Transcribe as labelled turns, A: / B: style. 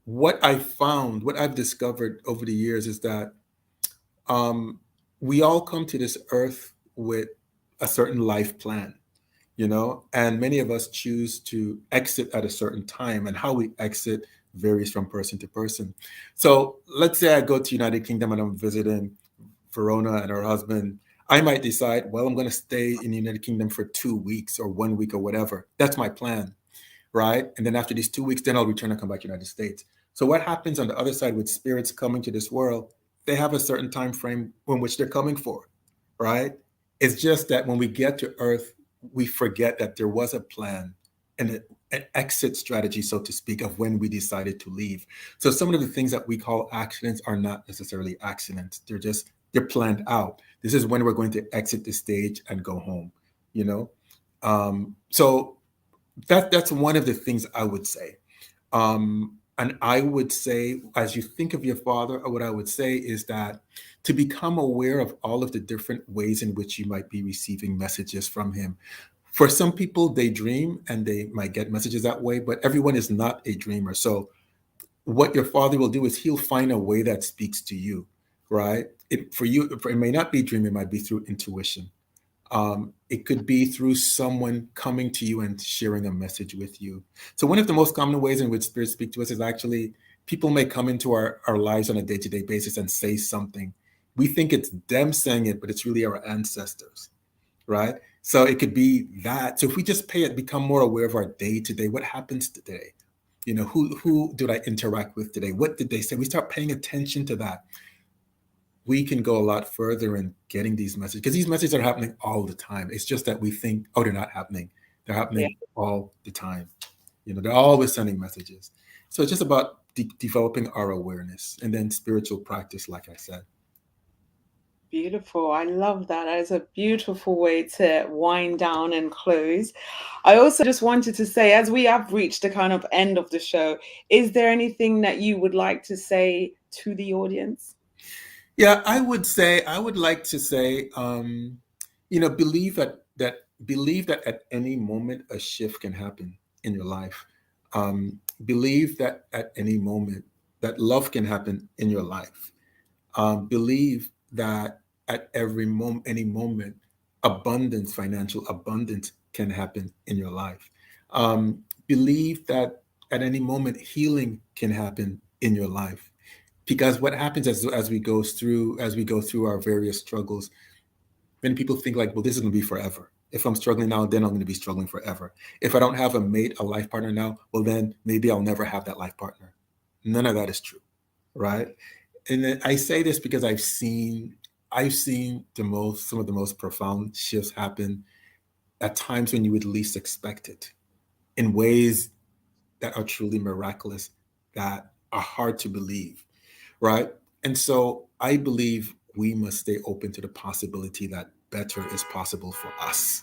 A: what I found, what I've discovered over the years is that um, we all come to this earth with a certain life plan, and many of us choose to exit at a certain time, and how we exit varies from person to person. So let's say I go to United Kingdom and I'm visiting Verona and her husband. I might decide, well, I'm going to stay in the United Kingdom for 2 weeks or 1 week or whatever. That's my plan, right? And then after these 2 weeks, then I'll return and come back to the United States. So what happens on the other side with spirits coming to this world? They have a certain time frame in which they're coming for, right? It's just that when we get to Earth, we forget that there was a plan and an exit strategy, so to speak, of when we decided to leave. So some of the things that we call accidents are not necessarily accidents. They're planned out. This is when we're going to exit the stage and go home, you know? So that's one of the things I would say. And I would say, as you think of your father, what I would say is that to become aware of all of the different ways in which you might be receiving messages from him. For some people, they dream and they might get messages that way, but everyone is not a dreamer. So what your father will do is he'll find a way that speaks to you, right? For you, it may not be dream, it might be through intuition. It could be through someone coming to you and sharing a message with you. So one of the most common ways in which spirits speak to us is actually people may come into our lives on a day-to-day basis and say something. We think it's them saying it, but it's really our ancestors, right? So it could be that. So if we just pay it, become more aware of our day-to-day, what happens today? Who did I interact with today? What did they say? We start paying attention to that. We can go a lot further in getting these messages because these messages are happening all the time. It's just that we think, oh, they're not happening. They're
B: Yeah.
A: happening all the time. They're always sending messages. So it's just about developing our awareness and then spiritual practice, like I said.
B: Beautiful. I love that. That is a beautiful way to wind down and close. I also just wanted to say, as we have reached the kind of end of the show, is there anything that you would like to say to the audience?
A: Yeah, I would like to say, believe that at any moment a shift can happen in your life. Believe that at any moment that love can happen in your life. Believe that at any moment, abundance, financial abundance can happen in your life. Believe that at any moment, healing can happen in your life. Because what happens as we go through our various struggles, many people think like, well, this is going to be forever. If I'm struggling now, then I'm going to be struggling forever. If I don't have a mate, a life partner now, well, then maybe I'll never have that life partner. None of that is true, right? And then I say this because I've seen some of the most profound shifts happen at times when you would least expect it, in ways that are truly miraculous, that are hard to believe, right? And so I believe we must stay open to the possibility that better is possible for us.